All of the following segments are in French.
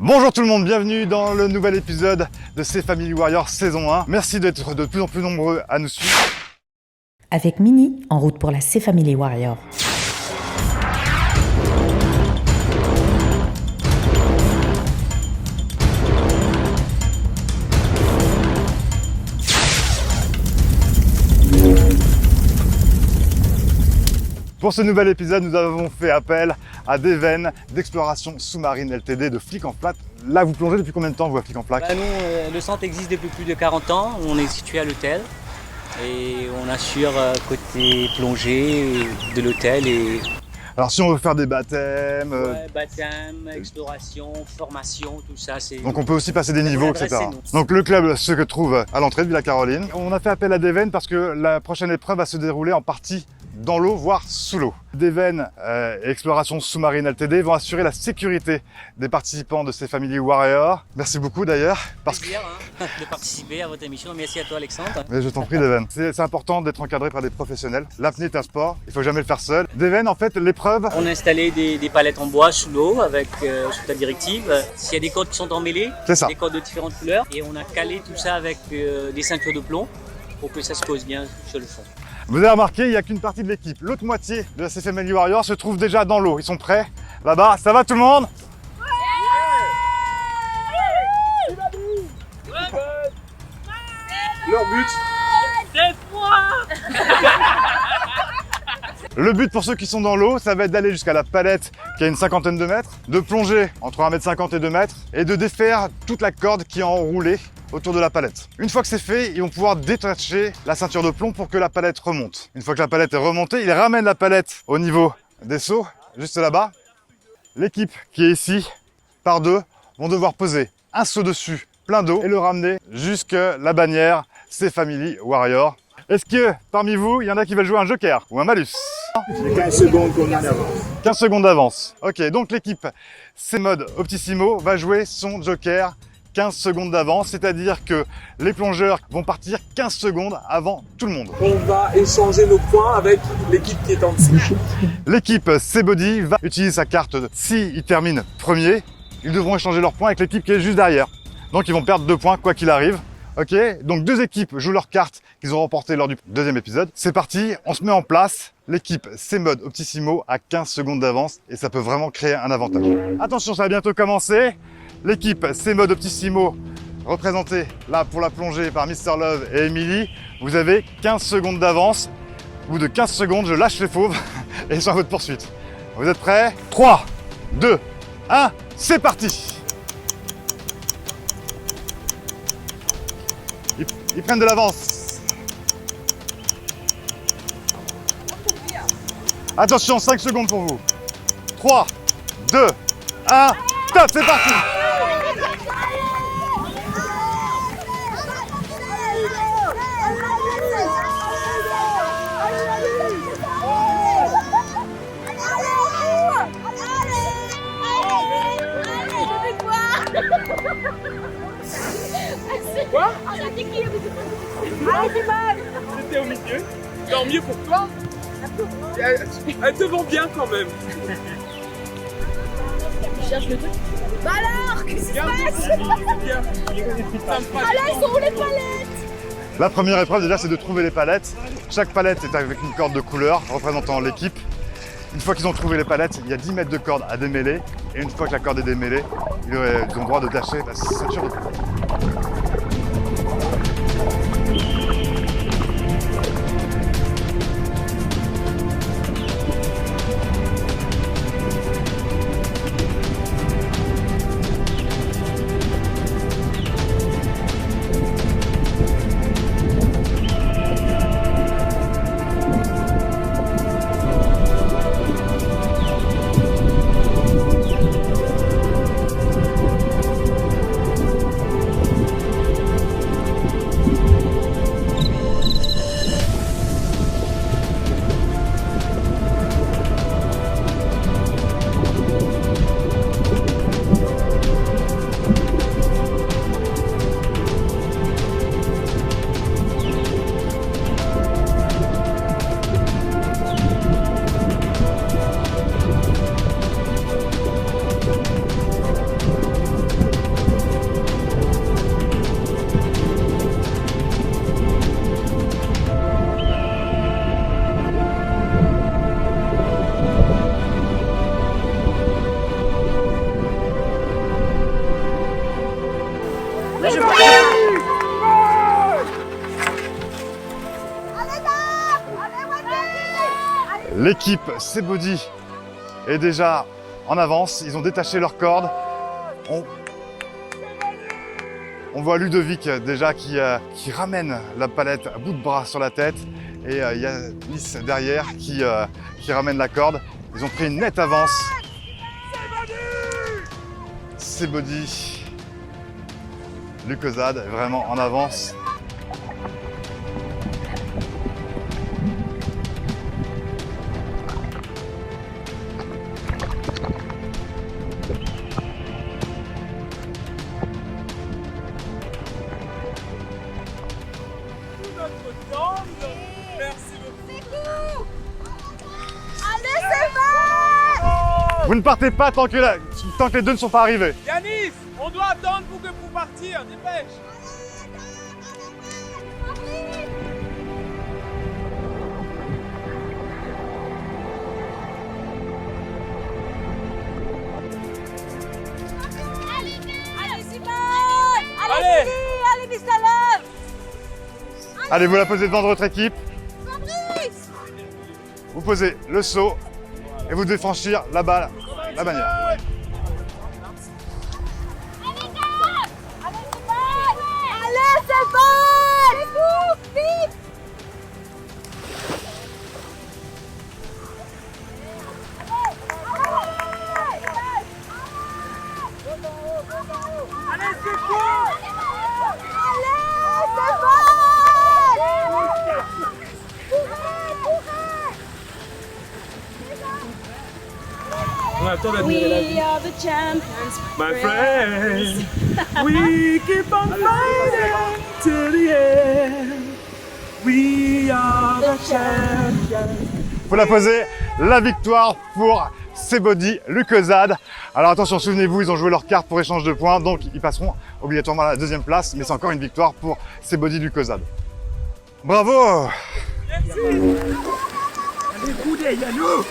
Bonjour tout le monde, bienvenue dans le nouvel épisode de C-Family Warrior saison 1. Merci d'être de plus en plus nombreux à nous suivre. Avec Mini, en route pour la C-Family Warrior. Pour ce nouvel épisode, nous avons fait appel à Deven d'Exploration Sous-Marine Ltd de Flic en Flat. Là, vous plongez depuis combien de temps, vous, à Flic en Flat? Nous, le centre existe depuis plus de 40 ans. On est situé à l'hôtel et on assure côté plongée de l'hôtel. Alors, si on veut faire des baptêmes... Baptême, exploration, formation, tout ça. Donc on peut aussi passer des niveaux, etc. Donc le club se trouve à l'entrée de Villa Caroline. On a fait appel à Deven parce que la prochaine épreuve va se dérouler en partie dans l'eau, voire sous l'eau. Deven et Exploration Sous-Marine Ltd vont assurer la sécurité des participants de ces Family Warriors. Merci beaucoup d'ailleurs. Plaisir de participer à votre émission. Merci à toi Alexandre. Mais je t'en prie Deven. C'est important d'être encadré par des professionnels. L'apnée est un sport, il faut jamais le faire seul. Deven, en fait, l'épreuve... On a installé des palettes en bois sous l'eau avec sous ta directive. S'il y a des cordes qui sont emmêlées, des cordes de différentes couleurs. Et on a calé tout ça avec des ceintures de plomb pour que ça se pose bien sur le fond. Vous avez remarqué, il n'y a qu'une partie de l'équipe. L'autre moitié de la C-Family Warrior se trouve déjà dans l'eau. Ils sont prêts là-bas. Ça va tout le monde? Leur but, c'est froid. Le but pour ceux qui sont dans l'eau, ça va être d'aller jusqu'à la palette qui a une cinquantaine de mètres, de plonger entre 1,50 m et 2 mètres et de défaire toute la corde qui est enroulée autour de la palette. Une fois que c'est fait, ils vont pouvoir détacher la ceinture de plomb pour que la palette remonte. Une fois que la palette est remontée, ils ramènent la palette au niveau des seaux, juste là-bas. L'équipe qui est ici, par deux, vont devoir poser un seau dessus, plein d'eau, et le ramener jusqu'à la bannière C-Family Warrior. Est-ce que, parmi vous, il y en a qui veulent jouer un joker ou un malus? 15 secondes qu'on a d'avance. 15 secondes d'avance. Ok, donc l'équipe C-Mode Optissimo va jouer son joker 15 secondes d'avance, c'est-à-dire que les plongeurs vont partir 15 secondes avant tout le monde. On va échanger nos points avec l'équipe qui est en dessous. L'équipe C-Body va utiliser sa carte. S'ils terminent premier, ils devront échanger leurs points avec l'équipe qui est juste derrière. Donc ils vont perdre 2 points quoi qu'il arrive. Ok, donc 2 équipes jouent leurs cartes qu'ils ont remportées lors du deuxième épisode. C'est parti, on se met en place. L'équipe C-Mode Optissimo a 15 secondes d'avance et ça peut vraiment créer un avantage. Attention, ça va bientôt commencer. L'équipe C-Mode Optissimo, représentée là pour la plongée par Mr Love et Emily, vous avez 15 secondes d'avance. Au bout de 15 secondes, je lâche les fauves et je suis en votre poursuite. Vous êtes prêts? 3, 2, 1, c'est parti! Ils prennent de l'avance. Attention, 5 secondes pour vous. 3, 2, 1, top, c'est parti! Quoi? Ah, c'est mal. C'était au milieu. Tant mieux pour toi. Elle te vend bien quand même. Je cherche le truc. Bah alors, qu'est-ce qui se passe? Allez, sont où les palettes? La première épreuve déjà, c'est de trouver les palettes. Chaque palette est avec une corde de couleur représentant l'équipe. Une fois qu'ils ont trouvé les palettes, il y a 10 mètres de corde à démêler. Et une fois que la corde est démêlée, ils ont le droit de lâcher la ceinture de plomb. L'équipe C-Body est déjà en avance. Ils ont détaché leurs cordes. On voit Ludovic déjà qui ramène la palette à bout de bras sur la tête. Et il y a Nice derrière qui ramène la corde. Ils ont pris une nette avance. C-Body. Lucozade est vraiment en avance. Vous ne partez pas tant que les deux ne sont pas arrivés. Yanis, on doit attendre pour partir, dépêche. Allez, vous la posez devant votre équipe. Vous posez le seau et vous devez franchir la bannière. We are the champions, my friends. We keep on fighting to the end. We are the champions. Faut la poser, la victoire pour C-Body Lucozade. Alors attention, souvenez-vous, ils ont joué leur carte pour échange de points, donc ils passeront obligatoirement à la deuxième place, mais c'est encore une victoire pour C-Body Lucozade. Bravo! Merci. Allez, boudez, Yannou.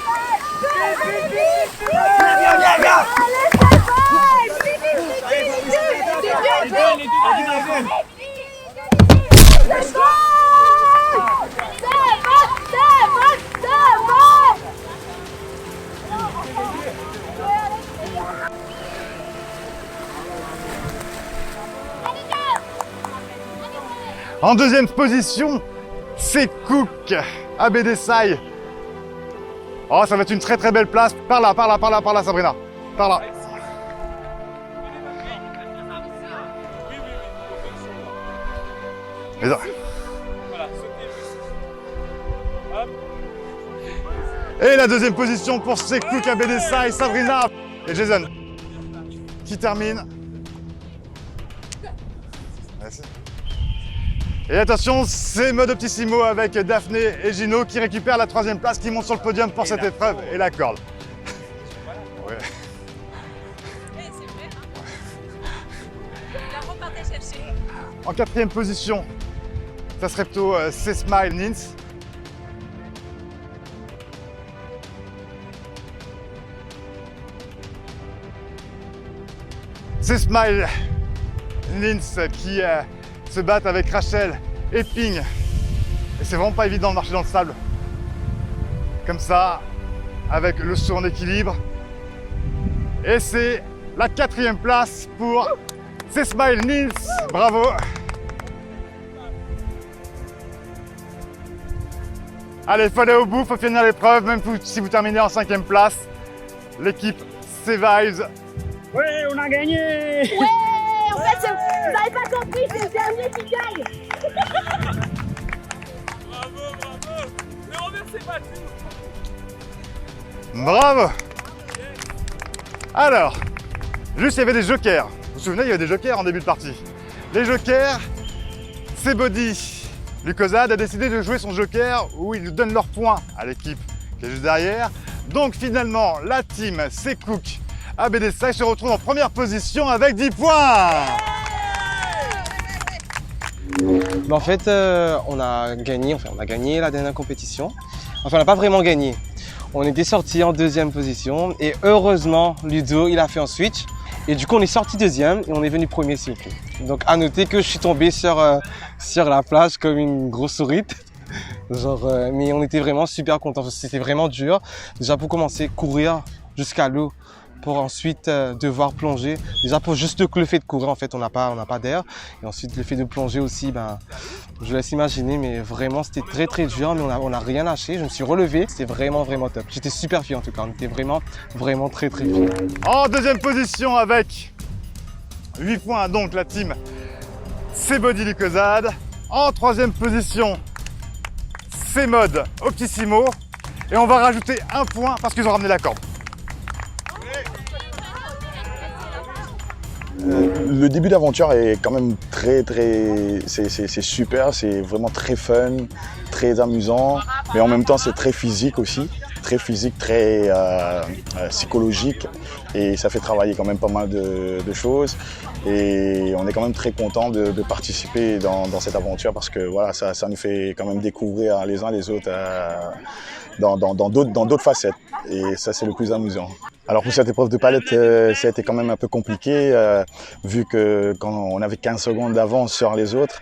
En deuxième position, c'est Cook, ABDSI. Oh, ça va être une très très belle place. Par là, Sabrina. Par là. Mais non. Et la deuxième position pour c'est Cook, ABDSI, Sabrina et Jason qui termine. Merci. Et attention, c'est Mode Optissimo avec Daphné et Gino qui récupèrent la troisième place, qui montent sur le podium pour cette épreuve et la corde. Ouais. En quatrième position, ça serait plutôt C-Smile Nins. C-Smile Nins qui se battent avec Rachel et Ping. Et c'est vraiment pas évident de marcher dans le sable. Comme ça, avec le saut en équilibre. Et c'est la quatrième place pour C-Smile Nils. Bravo! Allez, il faut aller au bout, il faut finir l'épreuve, même si vous terminez en cinquième place. L'équipe C-Vibes. Ouais, on a gagné! Ouais, en fait, vous n'avez pas compris, c'est le dernier qui gagne. Bravo! Ne remerciez pas tout! Bravo! Alors, juste il y avait des jokers. Vous vous souvenez, il y avait des jokers en début de partie. Les jokers, C-Body Lucozade a décidé de jouer son joker où il donne leurs points à l'équipe qui est juste derrière. Donc finalement, la team C-Cook ABDSI se retrouve en première position avec 10 points. En fait, on a gagné la dernière compétition. Enfin, on n'a pas vraiment gagné. On était sorti en deuxième position et heureusement, Ludo, il a fait un switch Et du coup, on est sorti deuxième et on est venu premier s'il vous plaît. Donc, à noter que je suis tombé sur la plage comme une grosse sourite. Mais on était vraiment super contents. C'était vraiment dur. Déjà, pour commencer, courir jusqu'à l'eau pour ensuite devoir plonger. Déjà, pour juste le fait de courir, en fait, on n'a pas d'air. Et ensuite, le fait de plonger aussi, je laisse imaginer, mais vraiment, c'était très, très dur. Mais on a rien lâché. Je me suis relevé. C'était vraiment, vraiment top. J'étais super fier en tout cas. On était vraiment, vraiment très, très fiers. En deuxième position avec 8 points, donc la team C-Body Lucozade. En troisième position, C-Mode Optissimo. Et on va rajouter un point parce qu'ils ont ramené la corde. Le début d'aventure est quand même c'est super, c'est vraiment très fun, très amusant, mais en même temps c'est très physique aussi, très psychologique, et ça fait travailler quand même pas mal de choses, et on est quand même très content de participer dans cette aventure parce que voilà, ça nous fait quand même découvrir les uns les autres dans d'autres facettes, et ça c'est le plus amusant. Alors pour cette épreuve de palette, ça a été quand même un peu compliqué, vu que quand on avait 15 secondes d'avance sur les autres,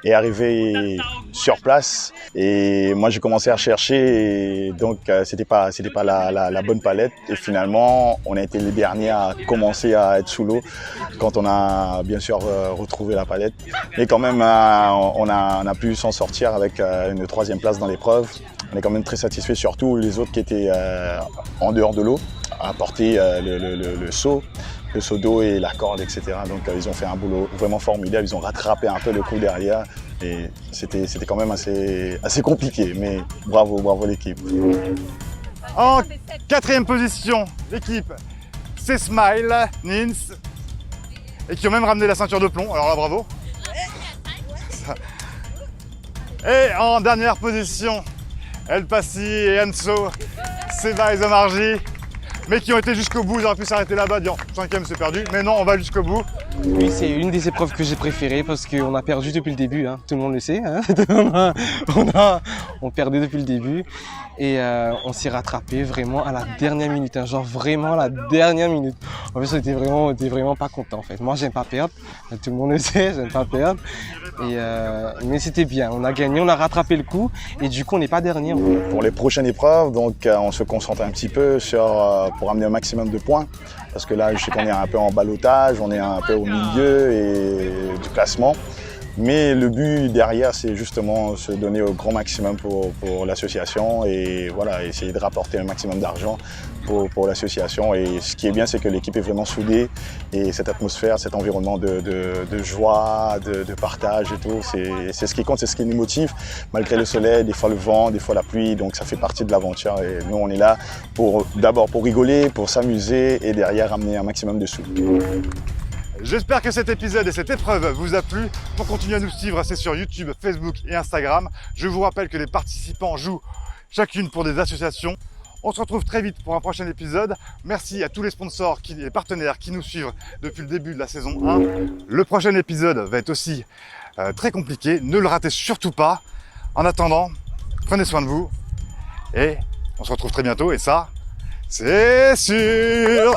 et arrivé sur place, et moi j'ai commencé à chercher, et donc c'était pas la bonne palette, et finalement on a été les derniers à commencer à être sous l'eau quand on a bien sûr retrouvé la palette, mais quand même on a pu s'en sortir avec une 3e place dans l'épreuve. On est quand même très satisfait, surtout les autres qui étaient en dehors de l'eau, à porter le seau d'eau et la corde, etc. Donc ils ont fait un boulot vraiment formidable, ils ont rattrapé un peu le coup derrière, et c'était quand même assez compliqué, mais bravo l'équipe. En 4e position, l'équipe C-Smile Nins, et qui ont même ramené la ceinture de plomb, alors là bravo. Et en dernière position, El Passi et Anso, Seba et Zomarji, mais qui ont été jusqu'au bout. Ils auraient pu s'arrêter là-bas, dire 5e c'est perdu, mais non, on va jusqu'au bout. Oui, c'est une des épreuves que j'ai préférées parce qu'on a perdu depuis le début, tout le monde le sait. On perdait depuis le début, et on s'est rattrapé vraiment à la dernière minute, genre vraiment à la dernière minute. En fait, on était vraiment pas content en fait. Moi, j'aime pas perdre, tout le monde le sait, j'aime pas perdre. Mais c'était bien, on a gagné, on a rattrapé le coup, et du coup on n'est pas dernier. Pour les prochaines épreuves, donc on se concentre un petit peu pour amener un maximum de points, parce que là je sais qu'on est un peu en ballottage, on est un peu au milieu du classement, mais le but derrière c'est justement se donner au grand maximum pour l'association, et voilà, essayer de rapporter un maximum d'argent pour l'association. Et ce qui est bien, c'est que l'équipe est vraiment soudée, et cette atmosphère, cet environnement de joie, de partage et tout, c'est ce qui compte, c'est ce qui nous motive, malgré le soleil, des fois le vent, des fois la pluie, donc ça fait partie de l'aventure, et nous on est là d'abord pour rigoler, pour s'amuser, et derrière amener un maximum de sous. J'espère que cet épisode et cette épreuve vous a plu. Pour continuer à nous suivre, c'est sur YouTube, Facebook et Instagram. Je vous rappelle que les participants jouent chacune pour des associations. On se retrouve très vite pour un prochain épisode. Merci à tous les sponsors et partenaires qui nous suivent depuis le début de la saison 1. Le prochain épisode va être aussi très compliqué. Ne le ratez surtout pas. En attendant, prenez soin de vous. Et on se retrouve très bientôt. Et ça, c'est sûr.